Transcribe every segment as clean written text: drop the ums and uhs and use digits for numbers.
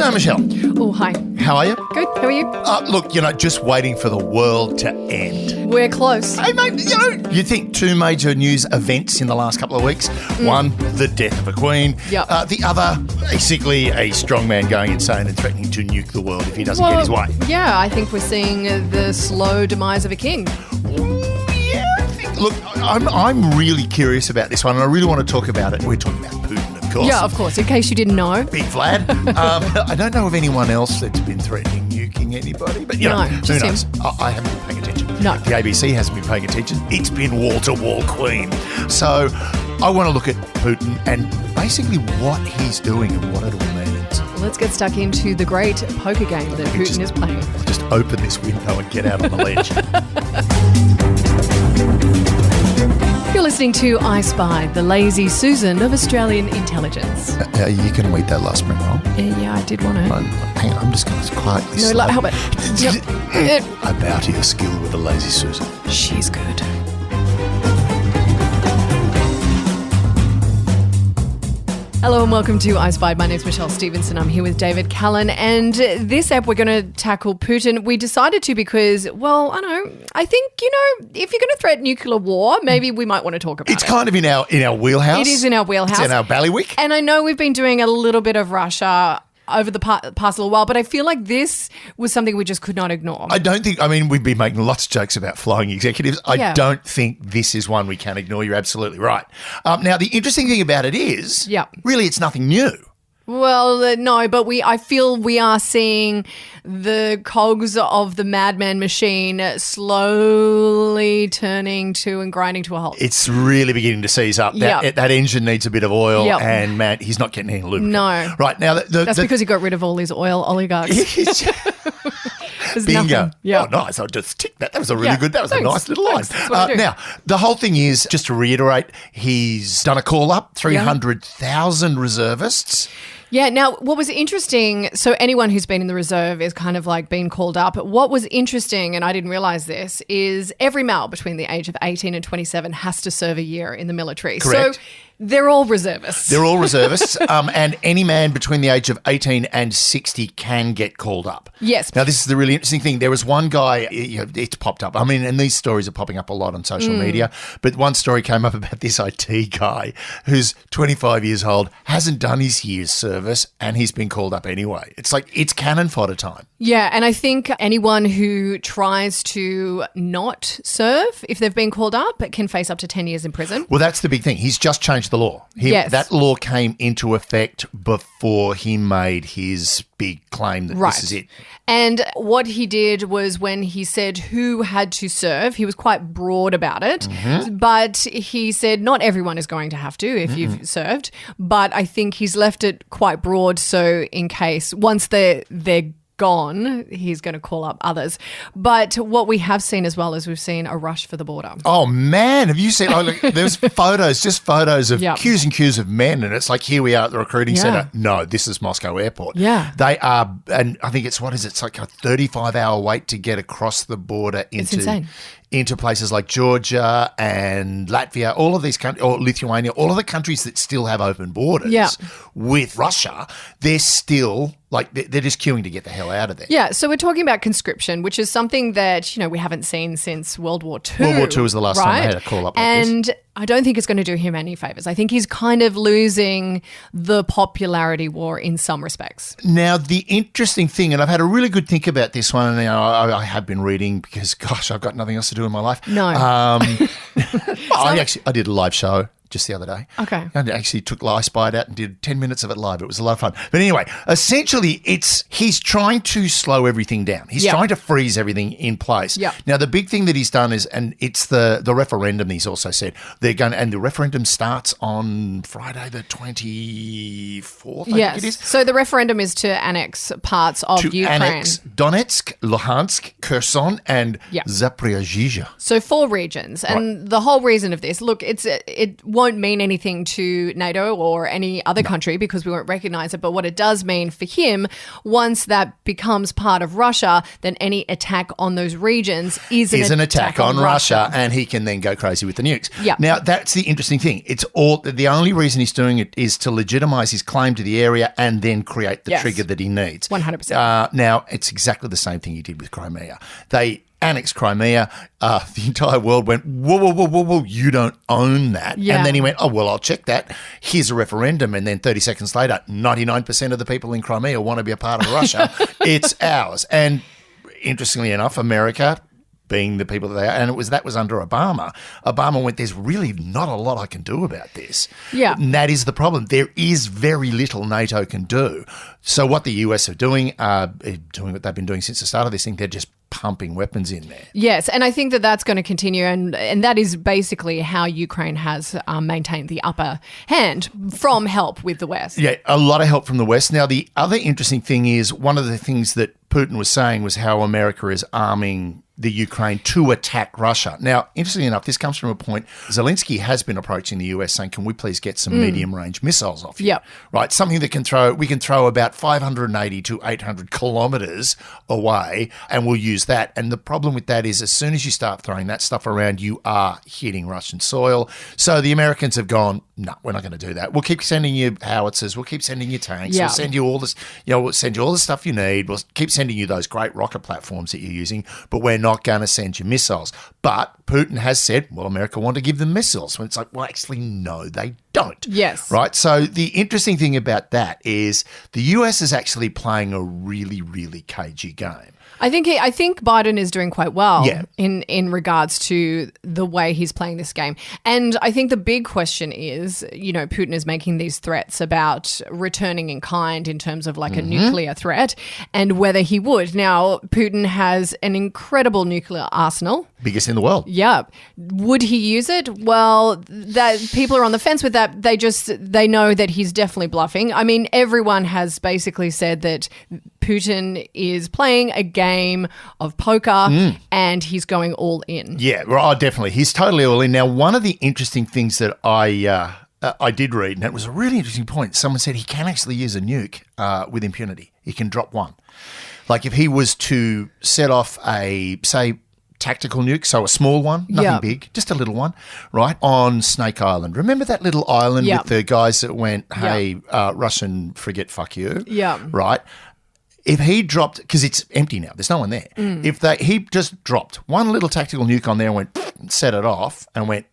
Hello, Michelle. Oh, hi. How are you? Good. How are you? Look, just waiting for the world to end. We're close. Hey, mate, you think two major news events in the last couple of weeks. One, the death of a queen. Yep. The other, basically a strongman going insane and threatening to nuke the world if he doesn't get his way. Yeah, I think we're seeing the slow demise of a king. Look, I'm really curious about this one, and I really want to talk about it. We're talking about Putin, of course. Yeah, of course, in case you didn't know. Big Vlad. I don't know of anyone else that's been threatening nuking anybody, but No, who just knows? him. I haven't been paying attention. No. The ABC hasn't been paying attention. It's been wall-to-wall Queen. So I want to look at Putin and basically what he's doing and what it all means. Let's get stuck into the great poker game that Putin is playing. Just open this window and get out on the ledge. You're listening to I Spy, the lazy Susan of Australian intelligence. You can eat that last spring roll. Yeah, I did want to. Hang on, I'm just going to quietly No, slide. how about... Yep. I bow to your skill with a lazy Susan. She's good. Hello and welcome to I Spy. My name's Michelle Stevenson. I'm here with David Callan, and this ep we're going to tackle Putin. We decided to because, well, I think, if you're going to threaten nuclear war, maybe we might want to talk about It's kind of in our wheelhouse. It is in our wheelhouse. It's in our ballywick. And I know we've been doing a little bit of Russia over the past little while, but I feel like this was something we just could not ignore. We've been making lots of jokes about flying executives. I don't think this is one we can ignore. You're absolutely right. Now, the interesting thing about it is, really, it's nothing new. Well, no, but I feel we are seeing the cogs of the madman machine slowly turning to and grinding to a halt. It's really beginning to seize up. That engine needs a bit of oil, and man, he's not getting any lubricant. No. Right, now... That's because he got rid of all his oil oligarchs. Bingo. Nothing. Yeah. Oh, nice. I'll just tick that. That was a really good, that was a nice little line. Now, the whole thing is, just to reiterate, he's done a call-up, 300,000 reservists. Yeah, now what was interesting, so anyone who's been in the reserve is kind of like being called up. What was interesting, and I didn't realise this, is every male between the age of 18 and 27 has to serve a year in the military. Correct. So they're all reservists. They're all reservists, and any man between the age of 18 and 60 can get called up. Yes. Now, this is the really interesting thing. There was one guy, it's popped up. I mean, and these stories are popping up a lot on social media, but one story came up about this IT guy who's 25 years old, hasn't done his year's service, and he's been called up anyway. It's like, it's cannon fodder time. Yeah, and I think anyone who tries to not serve, if they've been called up, can face up to 10 years in prison. Well, that's the big thing. He's just changed the law. Yes. That law came into effect before he made his big claim that this is it. And what he did was when he said who had to serve, he was quite broad about it, but he said not everyone is going to have to if you've served, but I think he's left it quite broad so in case once they're gone, he's going to call up others. But what we have seen as well is we've seen a rush for the border. Oh, man. Have you seen, there's photos of queues and queues of men, and it's like, here we are at the recruiting centre. No, this is Moscow Airport. Yeah. They are, and I think it's like a 35-hour wait to get across the border into places like Georgia and Latvia, all of these countries, or Lithuania, all of the countries that still have open borders with Russia, they're still, they're just queuing to get the hell out of there. Yeah, so we're talking about conscription, which is something that, we haven't seen since World War II. World War II was the last time they had a call-up like this. And I don't think it's going to do him any favours. I think he's kind of losing the popularity war in some respects. Now, the interesting thing, and I've had a really good think about this one, and I have been reading because, gosh, I've got nothing else to do in my life. No. I did a live show just the other day. Okay. I actually took I Spied out and did 10 minutes of it live. It was a lot of fun. But anyway, essentially he's trying to slow everything down. He's trying to freeze everything in place. Yeah. Now, the big thing that he's done is, and it's the referendum, he's also said, and the referendum starts on Friday the 24th, I think it is. So the referendum is to annex parts of Ukraine. Annex Donetsk, Luhansk, Kherson, and Zaporizhzhia. So 4 regions. And the whole reason of this, look, won't mean anything to NATO or any other country because we won't recognize it. But what it does mean for him, once that becomes part of Russia, then any attack on those regions is an attack on Russia. And he can then go crazy with the nukes. Yeah. Now, that's the interesting thing. It's all the only reason he's doing it is to legitimize his claim to the area and then create the trigger that he needs. 100%. Now, it's exactly the same thing he did with Crimea. They annexed Crimea. The entire world went, whoa, whoa, whoa, whoa, whoa, you don't own that. Yeah. And then he went, oh, well, I'll check that. Here's a referendum. And then 30 seconds later, 99% of the people in Crimea want to be a part of Russia. It's ours. And interestingly enough, America, being the people that they are, and that was under Obama. Obama went, there's really not a lot I can do about this. Yeah. And that is the problem. There is very little NATO can do. So what the US are doing what they've been doing since the start of this thing, they're just pumping weapons in there. Yes, and I think that that's going to continue, and that is basically how Ukraine has maintained the upper hand from help with the West. Yeah, a lot of help from the West. Now, the other interesting thing is one of the things that Putin was saying was how America is arming the Ukraine to attack Russia. Now, interestingly enough, this comes from a point Zelensky has been approaching the US saying, can we please get some medium-range missiles off you? Yep. Right, something that we can throw about 580 to 800 kilometres away, and we'll use that. And the problem with that is as soon as you start throwing that stuff around, you are hitting Russian soil. So the Americans have gone, no, we're not going to do that. We'll keep sending you howitzers. We'll keep sending you tanks. Yeah. We'll send you all this, we'll send you all the stuff you need. We'll keep sending you those great rocket platforms that you're using, but we're not going to send you missiles. But Putin has said, well, America want to give them missiles. When it's like, well, actually, no, they don't. Yes. Right? So the interesting thing about that is the US is actually playing a really, really cagey game. I think Biden is doing quite well Yeah. in regards to the way he's playing this game. And I think the big question is, Putin is making these threats about returning in kind in terms of like a nuclear threat and whether he would. Now, Putin has an incredible nuclear arsenal. Biggest in the world. Yeah. Would he use it? Well, that people are on the fence with that. They know that he's definitely bluffing. I mean, everyone has basically said that Putin is playing a game of poker and he's going all in. Yeah, well, definitely. He's totally all in. Now, one of the interesting things that I did read, and it was a really interesting point, someone said he can actually use a nuke with impunity. He can drop one. Like if he was to set off a, say, tactical nuke, so a small one, nothing big, just a little one, right, on Snake Island. Remember that little island with the guys that went, hey, Russian frigate, fuck you? Yeah. Right? If he dropped, because it's empty now, there's no one there. He just dropped one little tactical nuke on there and went, set it off and went,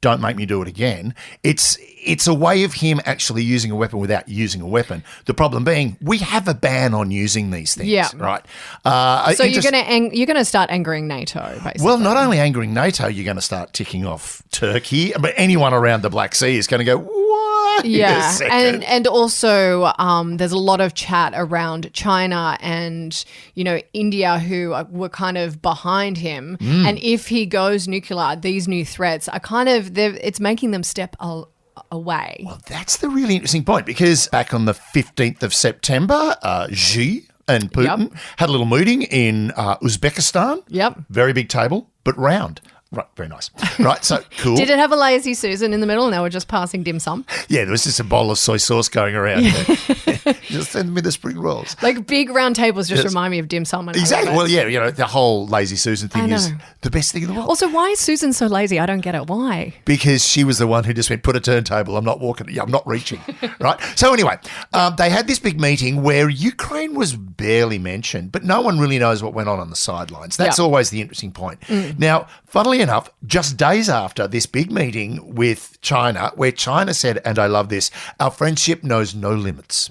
don't make me do it again. It's a way of him actually using a weapon without using a weapon. The problem being, we have a ban on using these things, right? So you're going to start angering NATO, basically. Well, not only angering NATO, you're going to start ticking off Turkey, but anyone around the Black Sea is going to go, what? Yeah, and also there's a lot of chat around China and India who were kind of behind him. And if he goes nuclear, these new threats are kind of it's making them step away. Well, that's the really interesting point because back on the 15th of September, Xi and Putin had a little meeting in Uzbekistan. Yep, very big table, but round. Right, very nice. Right, so cool. Did it have a lazy Susan in the middle and they were just passing dim sum? Yeah, there was just a bowl of soy sauce going around. Just send me the spring rolls. Like big round tables just remind me of dim sum. Exactly. Well, yeah, the whole lazy Susan thing is the best thing in the world. Also, why is Susan so lazy? I don't get it. Why? Because she was the one who just went, put a turntable. I'm not walking. I'm not reaching. Right? So anyway, they had this big meeting where Ukraine was barely mentioned, but no one really knows what went on the sidelines. That's always the interesting point. Now, funnily enough, just days after this big meeting with China, where China said, and I love this, our friendship knows no limits.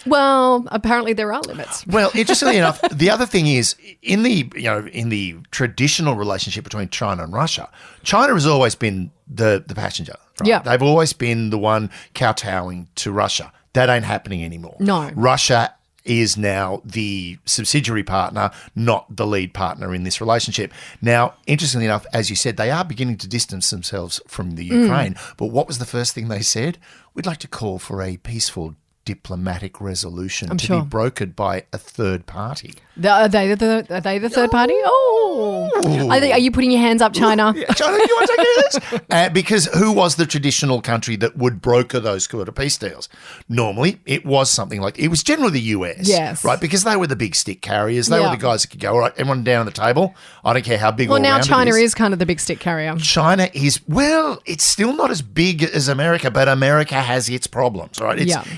Well, apparently there are limits. Well, interestingly enough, the other thing is in the traditional relationship between China and Russia, China has always been the passenger. Right? Yeah. They've always been the one kowtowing to Russia. That ain't happening anymore. No. Russia is now the subsidiary partner, not the lead partner in this relationship. Now, interestingly enough, as you said, they are beginning to distance themselves from the Ukraine. But what was the first thing they said? We'd like to call for a peaceful diplomatic resolution be brokered by a third party. Are they the third party? Oh, Are you putting your hands up, China? Yeah, China, you want to take care of this? Because who was the traditional country that would broker those quarter peace deals? Normally, it was something like, it was generally the US. Yes. Right? Because they were the big stick carriers. They were the guys that could go, all right, everyone down at the table. I don't care how big or round it is. Well, now China is kind of the big stick carrier. China is, well, it's still not as big as America, but America has its problems, right?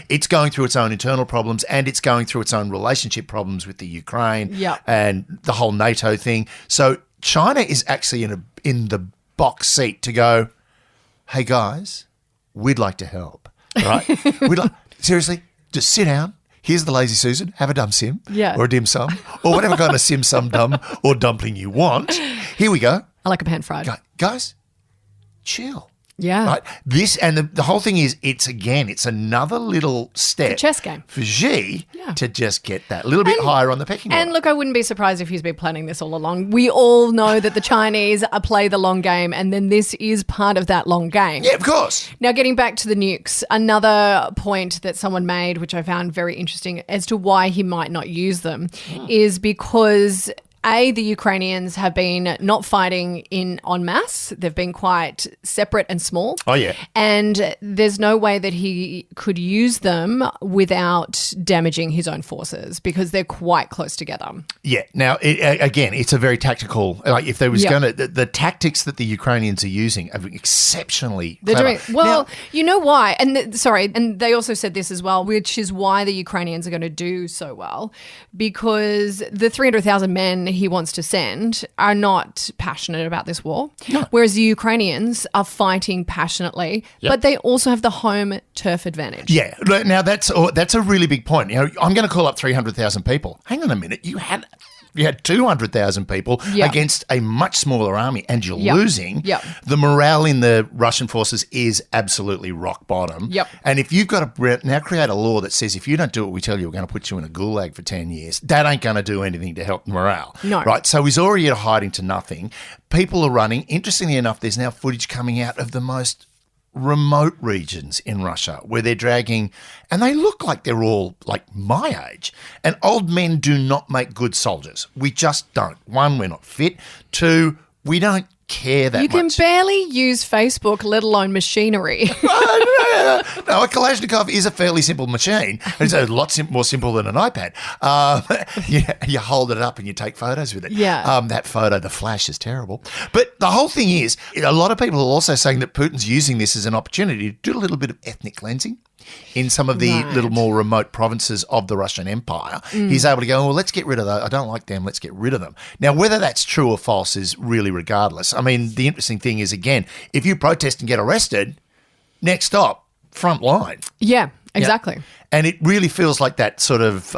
It's going through its own internal problems, and it's going through its own relationship problems with the Ukraine and the whole NATO thing. So China is actually in the box seat to go, hey guys, we'd like to help, right? Seriously, just sit down. Here's the lazy Susan. Have a dum sim or a dim sum or whatever kind of sim sum dum or dumpling you want. Here we go. I like a pan fried. Guys, chill. Yeah. Right? This and the whole thing is it's another little step. It's a chess game. For Xi to just get that little bit higher on the pecking order. And look, I wouldn't be surprised if he's been planning this all along. We all know that the Chinese play the long game, and then this is part of that long game. Yeah, of course. Now, getting back to the nukes, another point that someone made, which I found very interesting as to why he might not use them, is because the Ukrainians have been not fighting en masse. They've been quite separate and small. Oh, yeah. And there's no way that he could use them without damaging his own forces because they're quite close together. Yeah. Now, again, it's a very tactical, like if there was going to, the tactics that the Ukrainians are using are exceptionally clever. You know why? And and they also said this as well, which is why the Ukrainians are going to do so well, because the 300,000 men he wants to send are not passionate about this war, whereas the Ukrainians are fighting passionately, but they also have the home turf advantage. Yeah. Now, that's a really big point. You know, I'm going to call up 300,000 people. Hang on a minute. You had 200,000 people against a much smaller army and you're losing. The morale in the Russian forces is absolutely rock bottom. And if you've got to now create a law that says if you don't do what we tell you, we're going to put you in a gulag for 10 years, that ain't going to do anything to help morale. No. Right? So he's already hiding to nothing. People are running. Interestingly enough, there's now footage coming out of the most remote regions in Russia where they're dragging, and they look like they're all like my age. And old men do not make good soldiers. We just don't. One, we're not fit. Two, we don't care that much. You can barely use Facebook, let alone machinery. No, a Kalashnikov is a fairly simple machine. It's a lot more simple than an iPad. You hold it up and you take photos with it. That photo, the flash is terrible. But the whole thing is, a lot of people are also saying that Putin's using this as an opportunity to do a little bit of ethnic cleansing in some of the little more remote provinces of the Russian Empire. He's able to go, well, let's get rid of those. I don't like them. Let's get rid of them. Now, whether that's true or false is really regardless. I mean, the interesting thing is, again, if you protest and get arrested, next stop, front line. Yeah, exactly. Yeah. And it really feels like that sort of,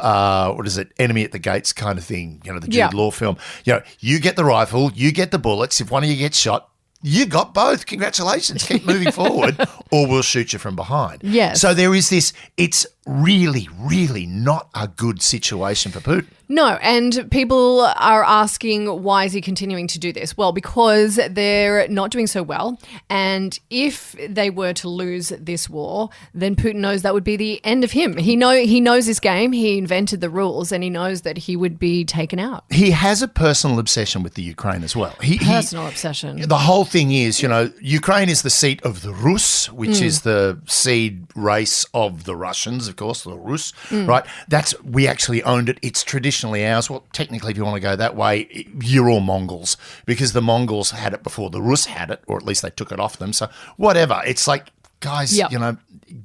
Enemy at the Gates kind of thing, you know, the Jude Law film. You know, you get the rifle, you get the bullets. If one of you gets shot, you got both. Congratulations. Keep moving forward or we'll shoot you from behind. Yes. So there is this, it's really, really not a good situation for Putin. No, and people are asking, why is he continuing to do this? Well, because they're not doing so well. And if they were to lose this war, then Putin knows that would be the end of him. He knows this game. He invented the rules and he knows that he would be taken out. He has a personal obsession with the Ukraine as well. Personal obsession. The whole thing is, you know, Ukraine is the seat of the Rus, which is the seed race of the Russians, of course, the Rus, right? We actually owned it. It's traditionally ours. Well, technically, if you want to go that way, you're all Mongols because the Mongols had it before the Rus had it, or at least they took it off them. So whatever. It's like, guys, you know,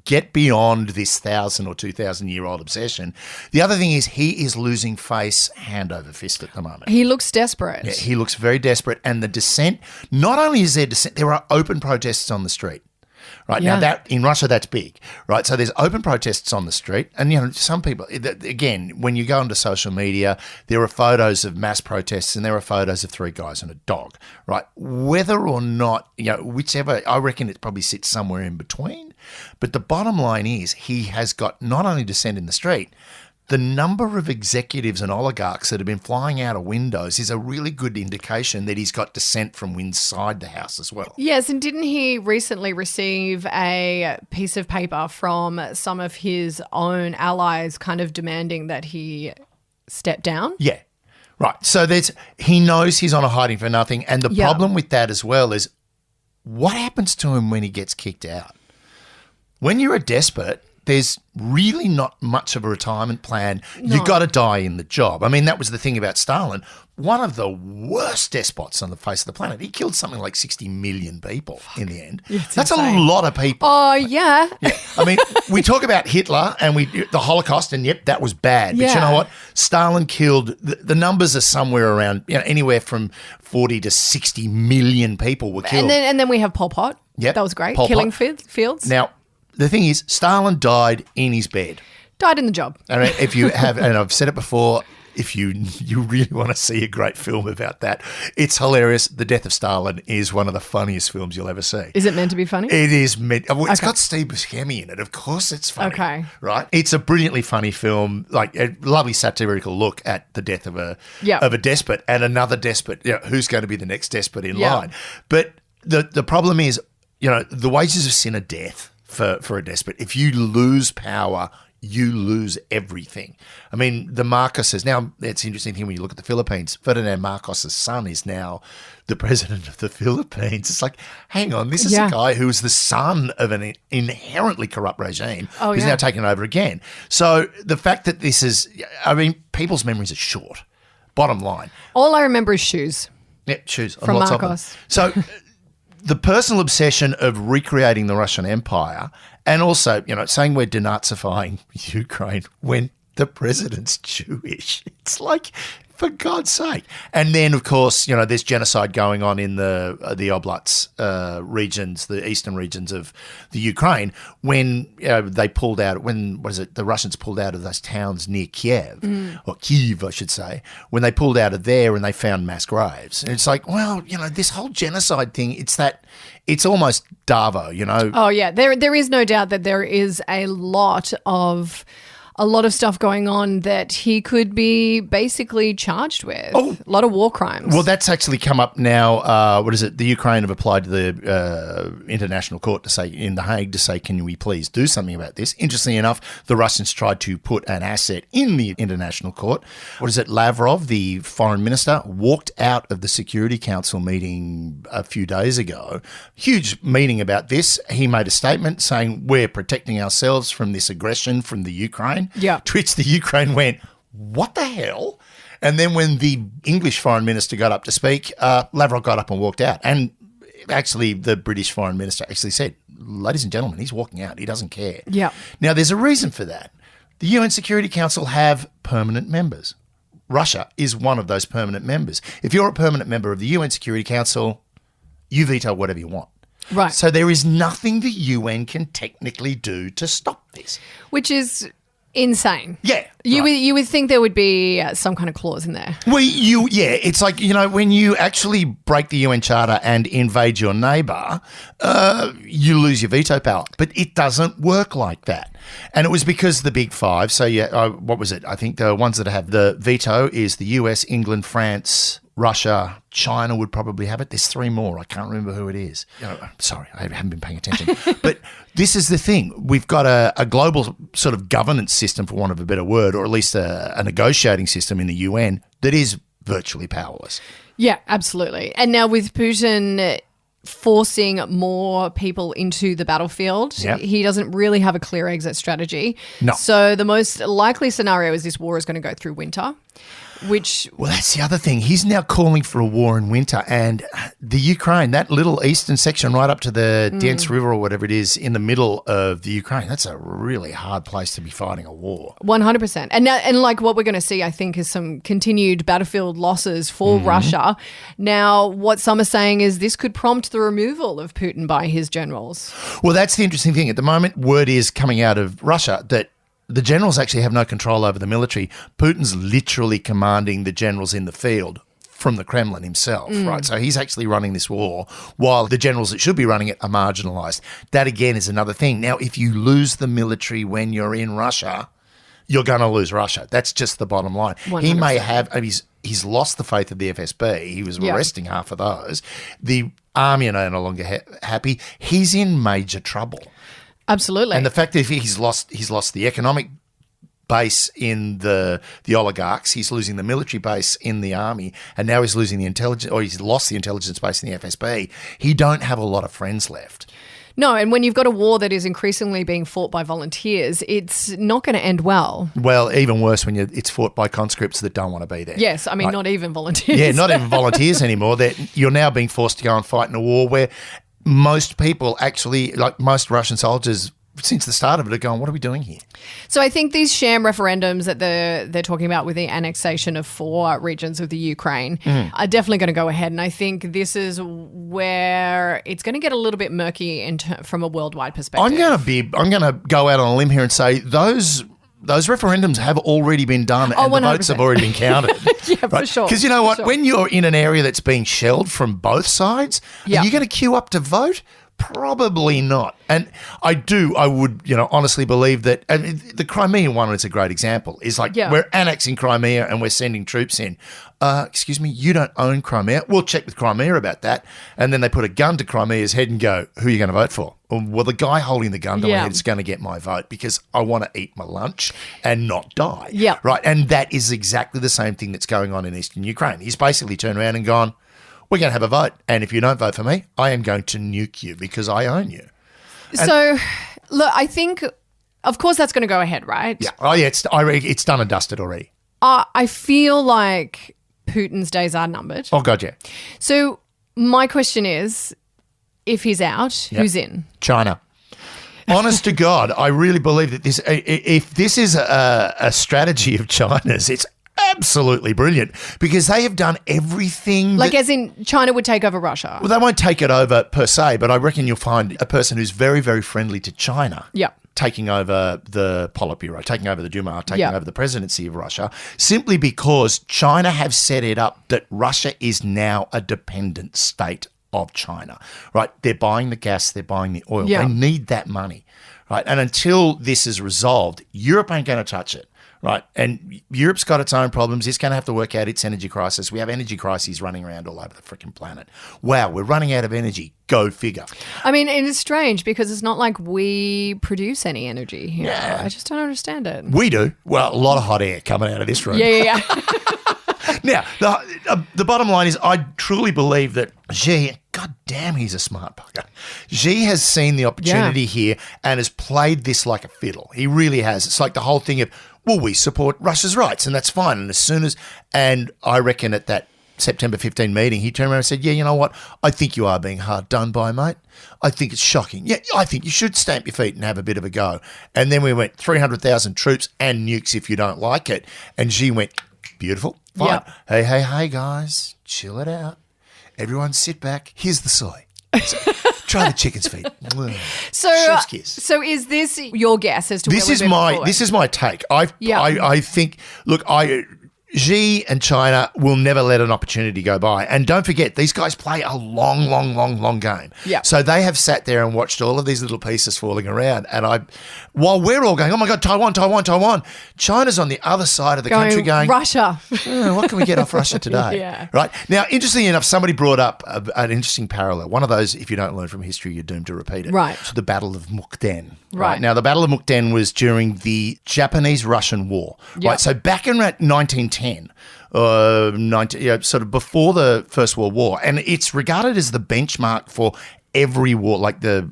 get beyond this 1,000 or 2,000-year-old obsession. The other thing is he is losing face hand over fist at the moment. He looks desperate. Yeah, he looks very desperate. And the dissent, not only is there dissent, there are open protests on the street. Right now, that in Russia, that's big, right? So there's open protests on the street, and you know, some people, again, when you go onto social media, there are photos of mass protests, and there are photos of 3 guys and a dog, right? Whether or not, you know, whichever, I reckon it probably sits somewhere in between. But the bottom line is, he has got not only dissent in the street. The number of executives and oligarchs that have been flying out of windows is a really good indication that he's got dissent from inside the house as well. Yes, and didn't he recently receive a piece of paper from some of his own allies kind of demanding that he step down? Yeah. Right. So he knows he's on a hiding for nothing. And the problem with that as well is what happens to him when he gets kicked out? When you're a despot, there's really not much of a retirement plan. No. You've got to die in the job. I mean, that was the thing about Stalin. One of the worst despots on the face of the planet. He killed something like 60 million people in the end. That's insane. A lot of people. Oh, yeah. I mean, we talk about Hitler and the Holocaust, and yep, that was bad. But you know what? Stalin killed, the numbers are somewhere around, anywhere from 40 to 60 million people were killed. And then we have Pol Pot. Yep. That was great. Killing fields. Now, the thing is, Stalin died in his bed. Died in the job. And if you have, and I've said it before, if you really want to see a great film about that, it's hilarious. The Death of Stalin is one of the funniest films you'll ever see. Is it meant to be funny? It is meant. Well, it's got Steve Buscemi in it. Of course it's funny. Okay. Right? It's a brilliantly funny film, like a lovely satirical look at the death of a despot and another despot. Who's going to be the next despot in line? But the problem is, the wages of sin are death. For a despot. If you lose power, you lose everything. I mean, the Marcoses, now it's an interesting thing when you look at the Philippines, Ferdinand Marcos' son is now the president of the Philippines. It's like, hang on, this is a guy who is the son of an inherently corrupt regime who's now taken over again. So the fact that this is, people's memories are short, bottom line. All I remember is shoes. Yeah, shoes. From Marcos. So the personal obsession of recreating the Russian Empire and also, saying we're denazifying Ukraine when the president's Jewish. It's like, for God's sake. And then, of course, there's genocide going on in the Oblats regions, the eastern regions of the Ukraine, when they pulled out, the Russians pulled out of those towns near Kiev, or Kyiv, I should say, when they pulled out of there and they found mass graves. And it's like, well, this whole genocide thing, it's almost Davo, Oh, yeah. There is no doubt that there is a lot of stuff going on that he could be basically charged with. A lot of war crimes. Well, that's actually come up now. The Ukraine have applied to the International Court in The Hague to say, can we please do something about this? Interestingly enough, the Russians tried to put an asset in the International Court. Lavrov, the foreign minister, walked out of the Security Council meeting a few days ago. Huge meeting about this. He made a statement saying, we're protecting ourselves from this aggression from the Ukraine. Yeah. To which the Ukraine went, what the hell? And then when the English foreign minister got up to speak, Lavrov got up and walked out. And actually the British foreign minister actually said, ladies and gentlemen, he's walking out. He doesn't care. Yeah. Now, there's a reason for that. The UN Security Council have permanent members. Russia is one of those permanent members. If you're a permanent member of the UN Security Council, you veto whatever you want. Right. So there is nothing the UN can technically do to stop this. Which is insane. Yeah. You would think there would be some kind of clause in there. Well, it's like, when you actually break the UN Charter and invade your neighbour, you lose your veto power. But it doesn't work like that. And it was because the big five, so what was it? I think the ones that have the veto is the US, England, France, Russia, China would probably have it. There's three more. I can't remember who it is. Sorry, I haven't been paying attention. But this is the thing. We've got a global sort of governance system, for want of a better word, or at least a negotiating system in the UN that is virtually powerless. Yeah, absolutely. And now with Putin forcing more people into the battlefield, he doesn't really have a clear exit strategy. No. So the most likely scenario is this war is going to go through winter. Well, that's the other thing. He's now calling for a war in winter, and the Ukraine, that little eastern section right up to the Dnipro River or whatever it is in the middle of the Ukraine, that's a really hard place to be fighting a war. 100%. And like what we're going to see, I think, is some continued battlefield losses for Russia. Now, what some are saying is this could prompt the removal of Putin by his generals. Well, that's the interesting thing. At the moment, word is coming out of Russia that the generals actually have no control over the military. Putin's literally commanding the generals in the field from the Kremlin himself, right? So he's actually running this war while the generals that should be running it are marginalised. That, again, is another thing. Now, if you lose the military when you're in Russia, you're going to lose Russia. That's just the bottom line. 100%. He may have he's lost the faith of the FSB. He was arresting half of those. The army are no longer happy. He's in major trouble. Absolutely. And the fact that he's lost the economic base in the oligarchs. He's losing the military base in the army, and now he's losing the intelligence, or he's lost the intelligence base in the FSB. He don't have a lot of friends left. No, and when you've got a war that is increasingly being fought by volunteers, it's not going to end well. Well, even worse when it's fought by conscripts that don't want to be there. Yes, I mean, not even volunteers. Yeah, not even volunteers anymore. You're now being forced to go and fight in a war where most people actually, like most Russian soldiers, since the start of it, are going, what are we doing here? So I think these sham referendums that they're talking about with the annexation of 4 regions of the Ukraine are definitely going to go ahead. And I think this is where it's going to get a little bit murky from a worldwide perspective. I'm going to go out on a limb here and say those referendums have already been done and 100%. The votes have already been counted. Yeah, right? For sure. Because you know what? When you're in an area that's being shelled from both sides, are you going to queue up to vote? Probably not. And I would, honestly believe that, and the Crimean one is a great example, is like we're annexing Crimea and we're sending troops in. Excuse me, you don't own Crimea. We'll check with Crimea about that. And then they put a gun to Crimea's head and go, who are you going to vote for? Well, the guy holding the gun to my head is going to get my vote because I want to eat my lunch and not die. Yeah. Right. And that is exactly the same thing that's going on in eastern Ukraine. He's basically turned around and gone, we're going to have a vote. And if you don't vote for me, I am going to nuke you because I own you. So, look, I think, of course, that's going to go ahead, right? Yeah. Oh, yeah. It's done and dusted already. I feel like Putin's days are numbered. Oh, God, yeah. So my question is, if he's out, who's in? China. Honest to God, I really believe that if this is a strategy of China's, it's absolutely brilliant because they have done everything. As in China would take over Russia. Well, they won't take it over per se, but I reckon you'll find a person who's very, very friendly to China. Yeah. Taking over the Politburo, taking over the Duma, taking over the presidency of Russia, simply because China have set it up that Russia is now a dependent state of China, right? They're buying the gas, they're buying the oil. Yeah. They need that money, right? And until this is resolved, Europe ain't going to touch it. Right. And Europe's got its own problems. It's going to have to work out its energy crisis. We have energy crises running around all over the freaking planet. Wow, we're running out of energy. Go figure. I mean, it is strange because it's not like we produce any energy here. Yeah. I just don't understand it. We do. Well, a lot of hot air coming out of this room. Yeah. Now, the bottom line is I truly believe that Xi, God damn, he's a smart bugger. Xi has seen the opportunity here and has played this like a fiddle. He really has. It's like the whole thing of, well, we support Russia's rights and that's fine. And I reckon at that September 15 meeting, he turned around and said, yeah, you know what? I think you are being hard done by, mate. I think it's shocking. Yeah, I think you should stamp your feet and have a bit of a go. And then we went 300,000 troops and nukes if you don't like it. And Xi went, beautiful. Fine. Yep. Hey, guys, chill it out. Everyone sit back. Here's the soy. Try the chicken's feet. Chef's kiss. So is this your guess as to this is my take. I think, look, Xi and China will never let an opportunity go by. And don't forget, these guys play a long game. Yeah. So they have sat there and watched all of these little pieces falling around. And while we're all going, oh my God, Taiwan, China's on the other side of the country going, Russia. What can we get off Russia today? Yeah. Right. Now, interestingly enough, somebody brought up an interesting parallel. One of those, if you don't learn from history, you're doomed to repeat it. Right. The Battle of Mukden. Right. Now, the Battle of Mukden was during the Japanese-Russian War. Yep. Right. So back in 1910, sort of before the First World War, and it's regarded as the benchmark for every war, like the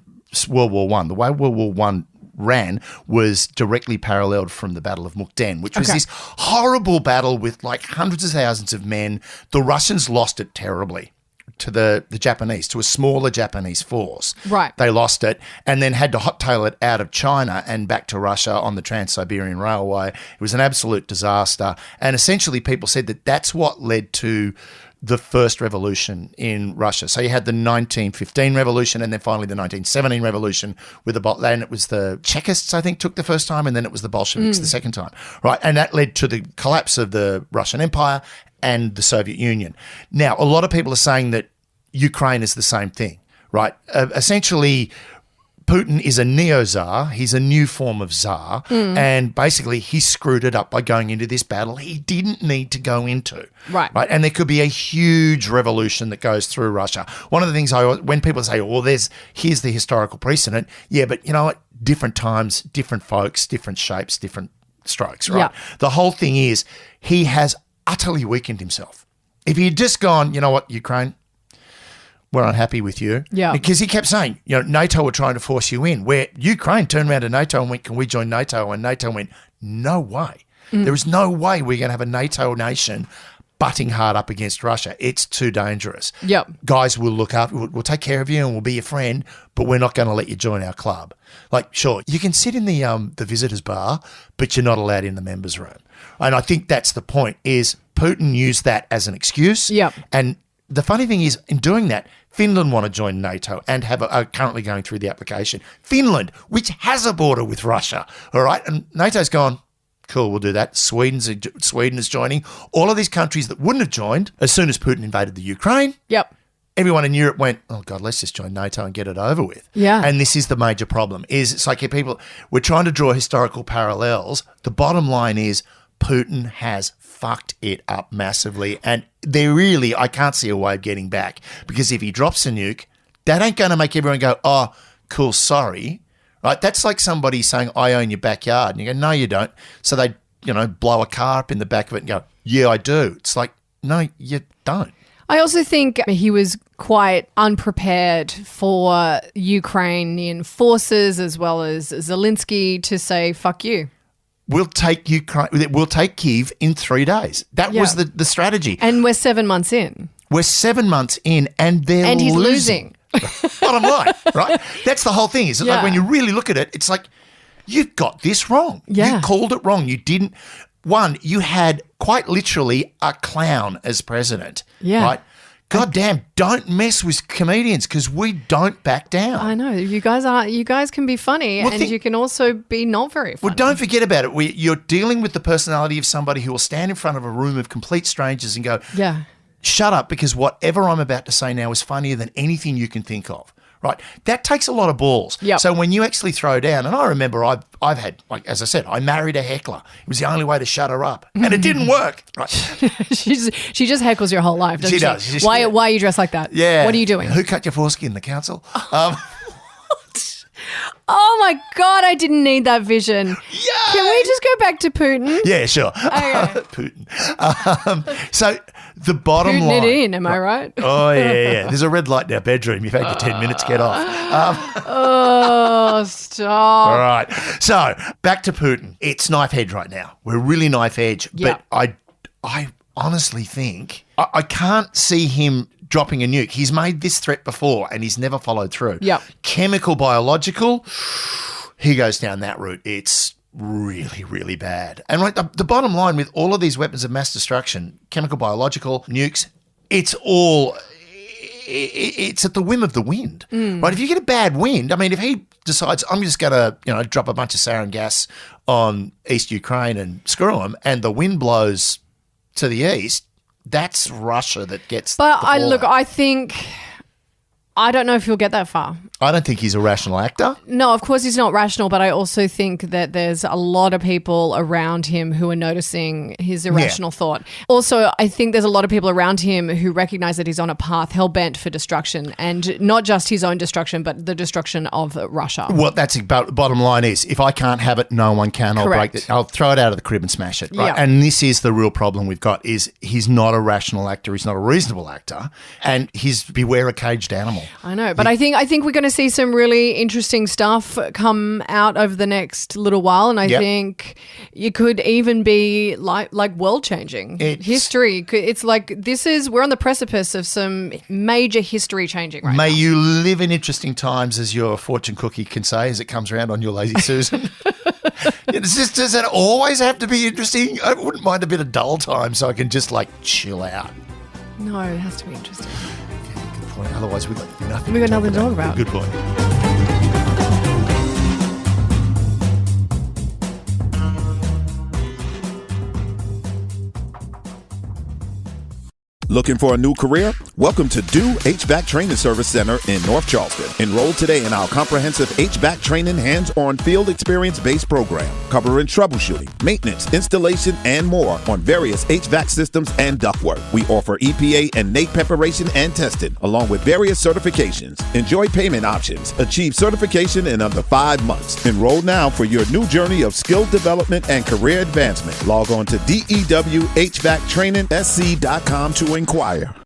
World War One. The way World War One ran was directly paralleled from the Battle of Mukden, which was this horrible battle with like hundreds of thousands of men. The Russians lost it terribly to the Japanese, to a smaller Japanese force. Right. They lost it and then had to hot-tail it out of China and back to Russia on the Trans-Siberian Railway. It was an absolute disaster. And essentially people said that that's what led to the first revolution in Russia. So you had the 1915 revolution and then finally the 1917 revolution with and it was the Chekists, I think, took the first time, and then it was the Bolsheviks the second time. Right. And that led to the collapse of the Russian Empire and the Soviet Union. Now, a lot of people are saying that Ukraine is the same thing, right? Essentially, Putin is a neo-Tsar. He's a new form of Tsar. And basically, he screwed it up by going into this battle he didn't need to go into. Right. And there could be a huge revolution that goes through Russia. One of the things when people say, well, here's the historical precedent. Yeah, but you know what? Different times, different folks, different shapes, different strokes, right? The whole thing is he has utterly weakened himself. If he had just gone, you know what, Ukraine, we're unhappy with you. Yeah. Because he kept saying, NATO were trying to force you in, where Ukraine turned around to NATO and went, can we join NATO? And NATO went, no way. There is no way we're going to have a NATO nation butting hard up against Russia. It's too dangerous. Yep. Guys, we'll look up, we'll take care of you and we'll be your friend, but we're not going to let you join our club. Like, sure, you can sit in the visitors bar, but you're not allowed in the members room. And I think that's the point, is Putin used that as an excuse. Yep. And the funny thing is, in doing that, Finland want to join NATO and are currently going through the application. Finland, which has a border with Russia, all right? And NATO's gone, cool, we'll do that. Sweden is joining. All of these countries that wouldn't have joined as soon as Putin invaded the Ukraine. Yep. Everyone in Europe went, oh, God, let's just join NATO and get it over with. Yeah. And this is the major problem, is it's like we're trying to draw historical parallels. The bottom line is Putin has fucked it up massively. And I can't see a way of getting back, because if he drops a nuke, that ain't going to make everyone go, oh, cool, sorry. Right? That's like somebody saying, I own your backyard. And you go, no, you don't. So they, blow a car up in the back of it and go, yeah, I do. It's like, no, you don't. I also think he was quite unprepared for Ukrainian forces as well as Zelensky to say, fuck you. We'll take Ukraine. We'll take Kyiv in 3 days. That was the strategy. And we're 7 months in. We're 7 months in, and he's losing. Bottom line, right? That's the whole thing. Is like when you really look at it, it's like you've got this wrong. Yeah. You called it wrong. You didn't. One, you had quite literally a clown as president. Yeah. Right. God damn, don't mess with comedians, because we don't back down. I know. You guys can be funny, and you can also be not very funny. Well, don't forget about it. You're dealing with the personality of somebody who will stand in front of a room of complete strangers and go, yeah, shut up, because whatever I'm about to say now is funnier than anything you can think of. Right? That takes a lot of balls. Yep. So when you actually throw down, and I remember I've had, like, as I said, I married a heckler. It was the only way to shut her up. And it didn't work. Right. She just heckles your whole life, doesn't she? Does. Why are you dressed like that? Yeah. What are you doing? Who cut your foreskin? The council? Oh my God, I didn't need that vision. Yay! Can we just go back to Putin? Yeah, sure. Okay. Putin. So the bottom Putin line. it in, am I right? Oh, yeah. There's a red light in our bedroom. You've had your 10 minutes, get off. Oh, stop. All right. So back to Putin. It's knife edge right now. We're really knife edge. Yeah. But I honestly think I can't see him dropping a nuke. He's made this threat before and he's never followed through. Yep. Chemical, biological, he goes down that route. It's really, really bad. And right, the bottom line with all of these weapons of mass destruction, chemical, biological, nukes, it's at the whim of the wind. Right? If you get a bad wind, I mean, if he decides I'm just going to drop a bunch of sarin gas on East Ukraine and screw them, and the wind blows to the east, that's Russia that gets. But I don't know if he'll get that far. I don't think he's a rational actor. No, of course he's not rational, but I also think that there's a lot of people around him who are noticing his irrational thought. Also, I think there's a lot of people around him who recognize that he's on a path hell-bent for destruction, and not just his own destruction, but the destruction of Russia. Well, that's about bottom line is, if I can't have it, no one can. I'll Correct. break it. I'll throw it out of the crib and smash it. Right? Yeah. And this is the real problem we've got, is he's not a rational actor. He's not a reasonable actor. And he's beware a caged animal. I know, but I think we're going to see some really interesting stuff come out over the next little while, and I think it could even be like world-changing history. It's like we're on the precipice of some major history changing right now. May you live in interesting times, as your fortune cookie can say as it comes around on your Lazy Susan. Does that always have to be interesting? I wouldn't mind a bit of dull time so I can just chill out. No, it has to be interesting. Good point. Otherwise, we've got nothing. We've got nothing to talk about. Good point. Looking for a new career? Welcome to Do HVAC Training Service Center in North Charleston. Enroll today in our comprehensive HVAC training hands-on field experience-based program, covering troubleshooting, maintenance, installation, and more on various HVAC systems and ductwork. We offer EPA and NAEC preparation and testing, along with various certifications. Enjoy payment options. Achieve certification in under 5 months. Enroll now for your new journey of skill development and career advancement. Log on to dewhvactrainingsc.com to inquire.